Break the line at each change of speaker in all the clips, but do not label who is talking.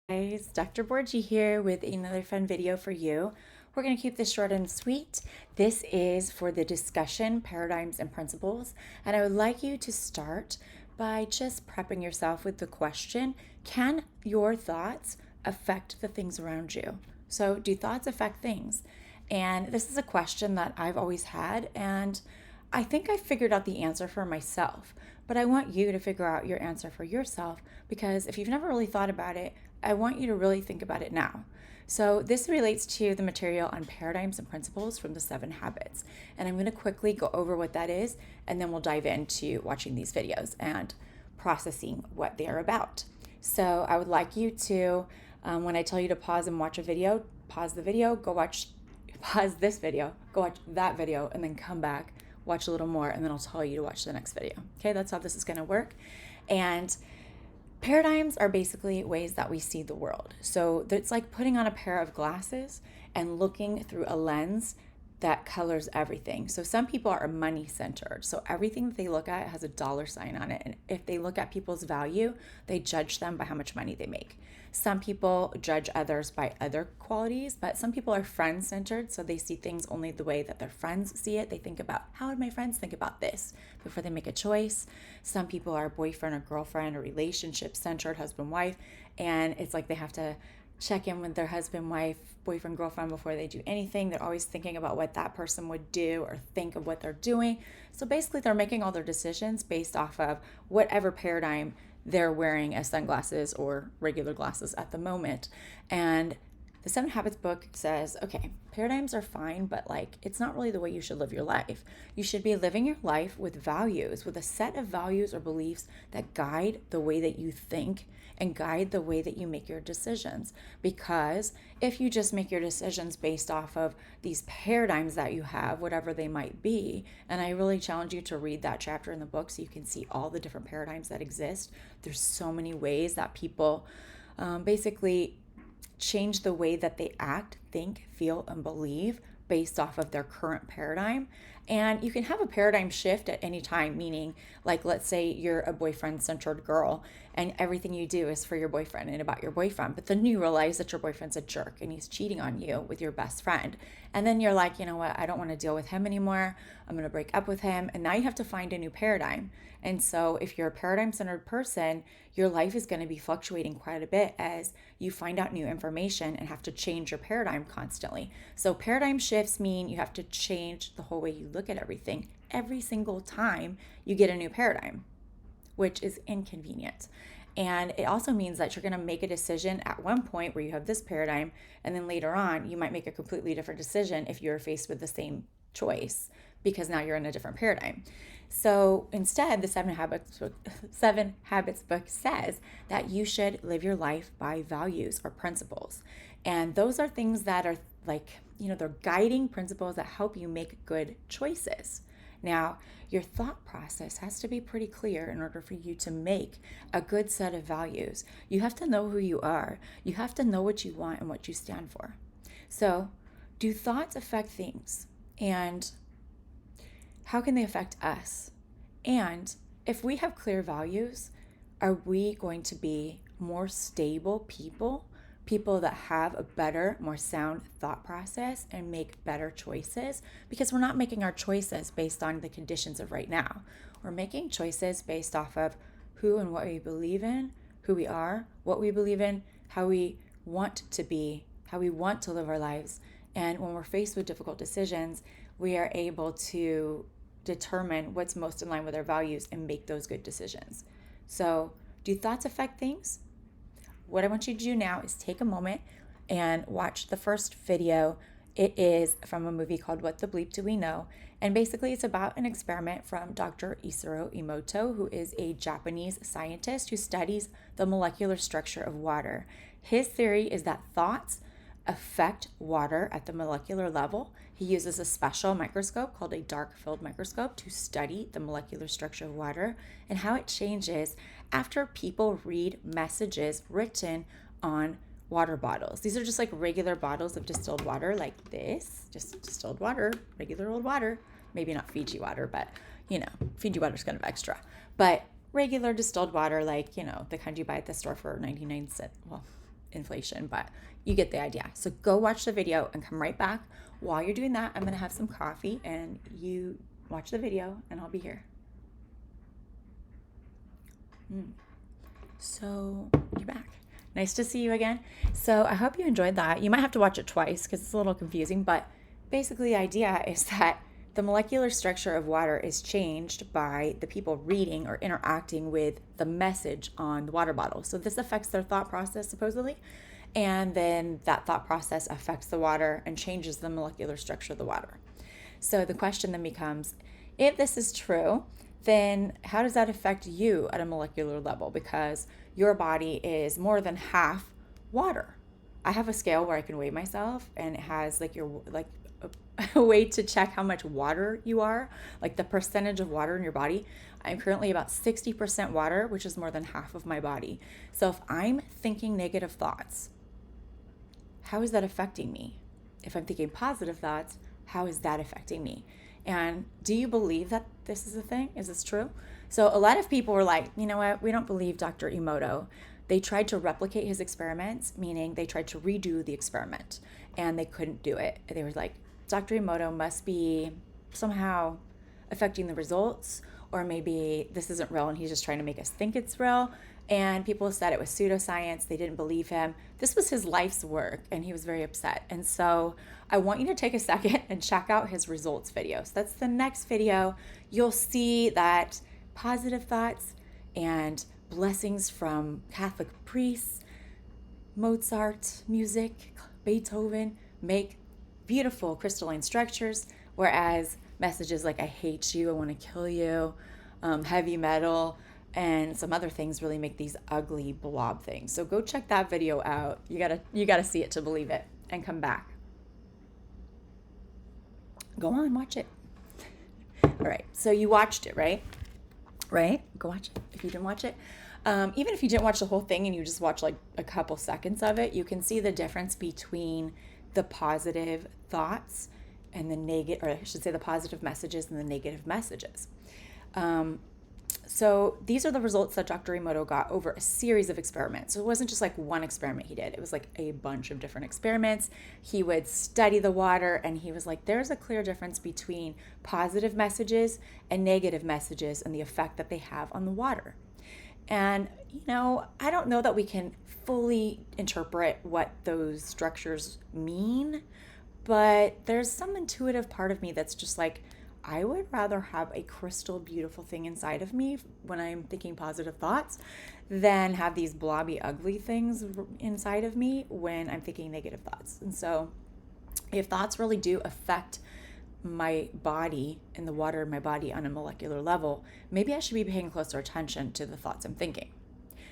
Guys, Dr. Borgie here with another fun video for you. We're going to keep this short and sweet. This is for the discussion, paradigms, and principles. And I would like you to start by just prepping yourself with the question, can your thoughts affect the things around you? So do thoughts affect things? And this is a question that I've always had, and I think I figured out the answer for myself, but I want you to figure out your answer for yourself because if you've never really thought about it, I want you to really think about it now. So this relates to the material on paradigms and principles from the 7 habits. And I'm going to quickly go over what that is, and then we'll dive into watching these videos and processing what they are about. So I would like you to, when I tell you to pause and watch a video, pause the video, pause this video, go watch that video, and then come back, watch a little more, and then I'll tell you to watch the next video. Okay, that's how this is going to work. And paradigms are basically ways that we see the world. So it's like putting on a pair of glasses and looking through a lens that colors everything. So some people are money centered. So everything that they look at has a dollar sign on it. And if they look at people's value, they judge them by how much money they make. Some people judge others by other qualities, but some people are friend centered. So they see things only the way that their friends see it. They think about, how would my friends think about this before they make a choice? Some people are boyfriend or girlfriend or relationship centered, husband, wife. And it's like they have to check in with their husband, wife, boyfriend, girlfriend before they do anything. They're always thinking about what that person would do or think of what they're doing. So basically, they're making all their decisions based off of whatever paradigm they're wearing as sunglasses or regular glasses at the moment. And the 7 Habits book says, okay, paradigms are fine, but it's not really the way you should live your life. You should be living your life with values, with a set of values or beliefs that guide the way that you think and guide the way that you make your decisions. Because if you just make your decisions based off of these paradigms that you have, whatever they might be, and I really challenge you to read that chapter in the book so you can see all the different paradigms that exist. There's so many ways that people basically change the way that they act, think, feel, and believe based off of their current paradigm. And you can have a paradigm shift at any time, meaning, let's say you're a boyfriend centered girl and everything you do is for your boyfriend and about your boyfriend. But then you realize that your boyfriend's a jerk and he's cheating on you with your best friend. And then you're like, you know what? I don't want to deal with him anymore. I'm going to break up with him. And now you have to find a new paradigm. And so if you're a paradigm centered person, your life is going to be fluctuating quite a bit as you find out new information and have to change your paradigm constantly. So paradigm shifts mean you have to change the whole way you look at everything every single time you get a new paradigm, which is inconvenient. And it also means that you're going to make a decision at one point where you have this paradigm, and then later on, you might make a completely different decision if you're faced with the same choice because now you're in a different paradigm. So instead, the 7 Habits book says that you should live your life by values or principles. And those are things that are they're guiding principles that help you make good choices. Now, your thought process has to be pretty clear in order for you to make a good set of values. You have to know who you are. You have to know what you want and what you stand for. So, do thoughts affect things? And how can they affect us? And if we have clear values, are we going to be more stable people that have a better, more sound thought process and make better choices? Because we're not making our choices based on the conditions of right now. We're making choices based off of who and what we believe in, who we are, what we believe in, how we want to be, how we want to live our lives. And when we're faced with difficult decisions, we are able to determine what's most in line with our values and make those good decisions. So, do thoughts affect things? What I want you to do now is take a moment and watch the first video. It is from a movie called What the Bleep Do We Know? And basically it's about an experiment from Dr. Masura Emoto, who is a Japanese scientist who studies the molecular structure of water. His theory is that thoughts affect water at the molecular level. He uses a special microscope called a dark field microscope to study the molecular structure of water and how it changes after people read messages written on water bottles. These are just regular bottles of distilled water, like this, just distilled water, regular old water. Maybe not Fiji water, but Fiji water is kind of extra. But regular distilled water, the kind you buy at the store for 99 cents. Well, inflation, but you get the idea. So go watch the video and come right back. While you're doing that, I'm going to have some coffee and you watch the video and I'll be here. So you're back. Nice to see you again. So I hope you enjoyed that. You might have to watch it twice because it's a little confusing, but basically the idea is that the molecular structure of water is changed by the people reading or interacting with the message on the water bottle. So this affects their thought process, supposedly, and then that thought process affects the water and changes the molecular structure of the water. So the question then becomes, if this is true, then how does that affect you at a molecular level? Because your body is more than half water. I have a scale where I can weigh myself, and it has a way to check how much water you are, like the percentage of water in your body. I'm currently about 60% water, which is more than half of my body. So if I'm thinking negative thoughts, how is that affecting me? If I'm thinking positive thoughts, how is that affecting me? And do you believe that this is a thing? Is this true? So a lot of people were like, you know what? We don't believe Dr. Emoto. They tried to replicate his experiments, meaning they tried to redo the experiment and they couldn't do it. They were like, Dr. Emoto must be somehow affecting the results, or maybe this isn't real and he's just trying to make us think it's real. And people said it was pseudoscience. They didn't believe him. This was his life's work and he was very upset. And so I want you to take a second and check out his results video. So that's the next video. You'll see that positive thoughts and blessings from Catholic priests, Mozart music, Beethoven make beautiful crystalline structures, whereas messages like I hate you, I want to kill you, heavy metal, and some other things really make these ugly blob things. So go check that video out. You gotta see it to believe it, and come back. Go on, watch it. All right, so you watched it, right? Right? Go watch it if you didn't watch it. Even if you didn't watch the whole thing and you just watch like a couple seconds of it, you can see the difference between the positive thoughts and the negative, or I should say the positive messages and the negative messages. So these are the results that Dr. Emoto got over a series of experiments. So it wasn't just like one experiment he did. It was like a bunch of different experiments. He would study the water and he was like, there's a clear difference between positive messages and negative messages and the effect that they have on the water. And, you know, I don't know that we can fully interpret what those structures mean, but there's some intuitive part of me that's just like, I would rather have a crystal beautiful thing inside of me when I'm thinking positive thoughts than have these blobby, ugly things inside of me when I'm thinking negative thoughts. And so if thoughts really do affect my body and the water in my body on a molecular level, maybe I should be paying closer attention to the thoughts I'm thinking.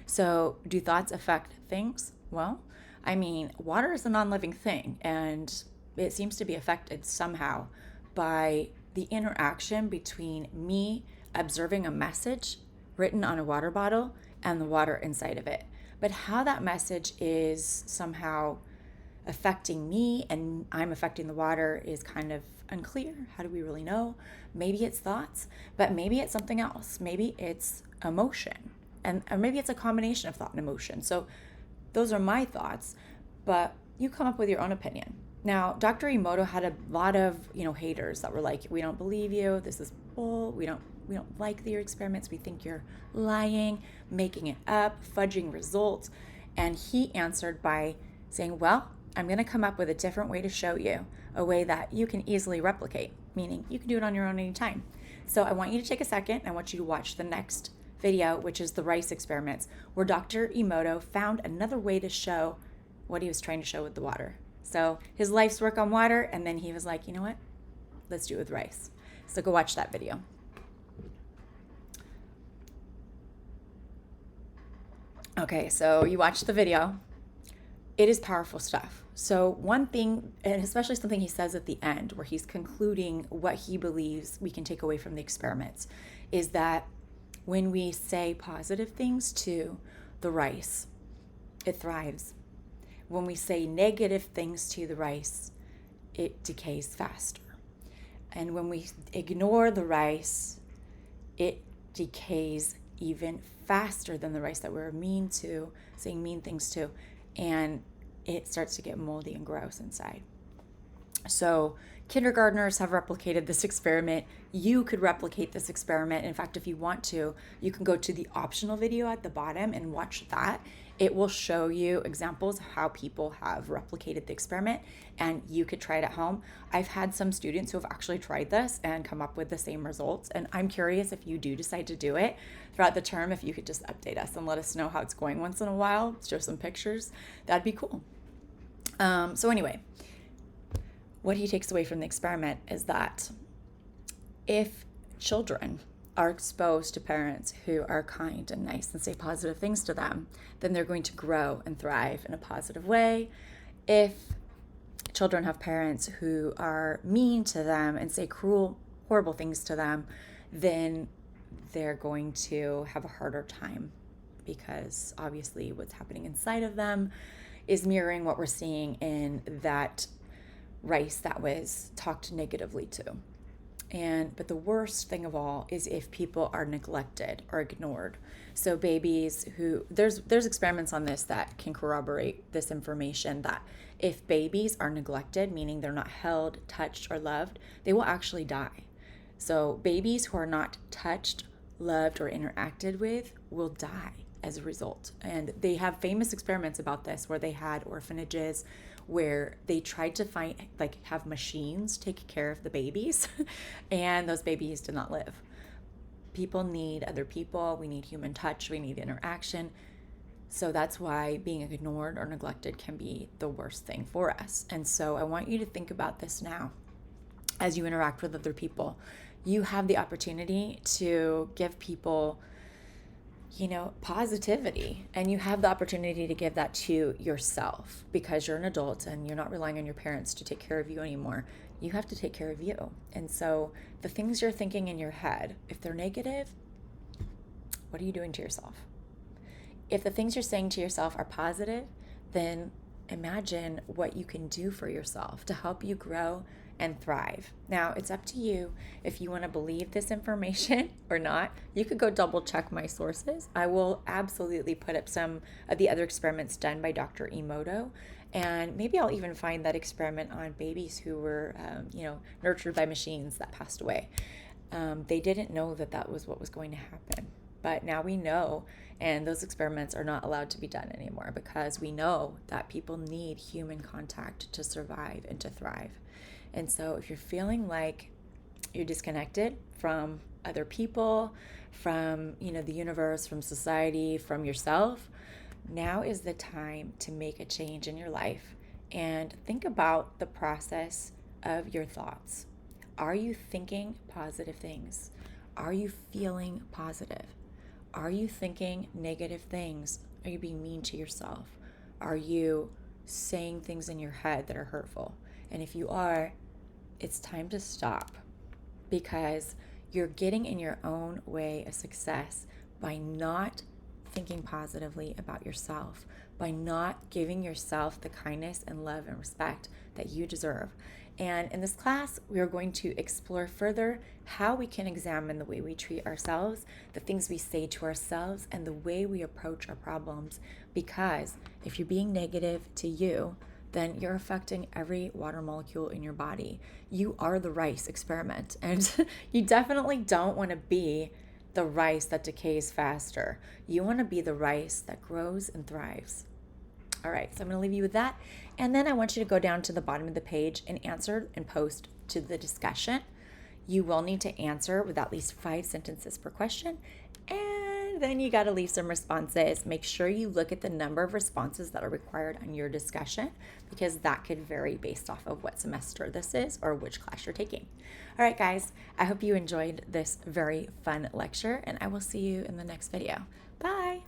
So do thoughts affect things? Well, I mean, water is a non-living thing, and it seems to be affected somehow by the interaction between me observing a message written on a water bottle and the water inside of it. But how that message is somehow affecting me and I'm affecting the water is kind of unclear. How do we really know? Maybe it's thoughts, but maybe it's something else. Maybe it's emotion, or maybe it's a combination of thought and emotion. So those are my thoughts, but you come up with your own opinion. Now, Dr. Emoto had a lot of, haters that were like, we don't believe you. This is bull. We don't like your experiments. We think you're lying, making it up, fudging results. And he answered by saying, well, I'm going to come up with a different way to show you, a way that you can easily replicate, meaning you can do it on your own anytime. So I want you to take a second. I want you to watch the next video, which is the rice experiments, where Dr. Emoto found another way to show what he was trying to show with the water. So his life's work on water, and then he was like, you know what? Let's do it with rice. So go watch that video. Okay, so you watched the video. It is powerful stuff. So one thing, and especially something he says at the end, where he's concluding what he believes we can take away from the experiments, is that when we say positive things to the rice, it thrives. When we say negative things to the rice, it decays faster. And when we ignore the rice, it decays even faster than the rice that we're saying mean things to. and it starts to get moldy and gross inside. So kindergartners have replicated this experiment. You could replicate this experiment. In fact, if you want to, you can go to the optional video at the bottom and watch that. It will show you examples of how people have replicated the experiment, and you could try it at home. I've had some students who have actually tried this and come up with the same results, and I'm curious if you do decide to do it throughout the term, if you could just update us and let us know how it's going once in a while, show some pictures. That'd be cool. So anyway, what he takes away from the experiment is that if children are exposed to parents who are kind and nice and say positive things to them, then they're going to grow and thrive in a positive way. If children have parents who are mean to them and say cruel, horrible things to them, then they're going to have a harder time, because obviously what's happening inside of them is mirroring what we're seeing in that rice that was talked negatively to. But the worst thing of all is if people are neglected or ignored. So babies who, there's experiments on this that can corroborate this information, that if babies are neglected, meaning they're not held, touched, or loved, they will actually die. So babies who are not touched, loved, or interacted with will die as a result. And they have famous experiments about this, where they had orphanages where they tried to find, have machines take care of the babies and those babies did not live. People need other people. We need human touch. We need interaction. So that's why being ignored or neglected can be the worst thing for us. And so I want you to think about this now as you interact with other people. You have the opportunity to give people positivity, and you have the opportunity to give that to yourself, because you're an adult and you're not relying on your parents to take care of you anymore. You have to take care of you. And so the things you're thinking in your head, if they're negative, what are you doing to yourself? If the things you're saying to yourself are positive, then imagine what you can do for yourself to help you grow and thrive. Now, it's up to you if you want to believe this information or not. You could go double check my sources. I will absolutely put up some of the other experiments done by Dr. Emoto, and maybe I'll even find that experiment on babies who were, nurtured by machines that passed away. They didn't know that was what was going to happen. But now we know, and those experiments are not allowed to be done anymore, because we know that people need human contact to survive and to thrive. And so if you're feeling like you're disconnected from other people, from the universe, from society, from yourself, now is the time to make a change in your life and think about the process of your thoughts. Are you thinking positive things? Are you feeling positive? Are you thinking negative things? Are you being mean to yourself? Are you saying things in your head that are hurtful? And if you are, it's time to stop, because you're getting in your own way of success by not thinking positively about yourself, by not giving yourself the kindness and love and respect that you deserve. And in this class, we are going to explore further how we can examine the way we treat ourselves, the things we say to ourselves, and the way we approach our problems. Because if you're being negative to you, then you're affecting every water molecule in your body. You are the rice experiment, and you definitely don't want to be the rice that decays faster. You want to be the rice that grows and thrives. All right, so I'm going to leave you with that. And then I want you to go down to the bottom of the page and answer and post to the discussion. You will need to answer with at least 5 sentences per question. And then you got to leave some responses. Make sure you look at the number of responses that are required on your discussion, because that could vary based off of what semester this is or which class you're taking. All right, guys, I hope you enjoyed this very fun lecture, and I will see you in the next video. Bye.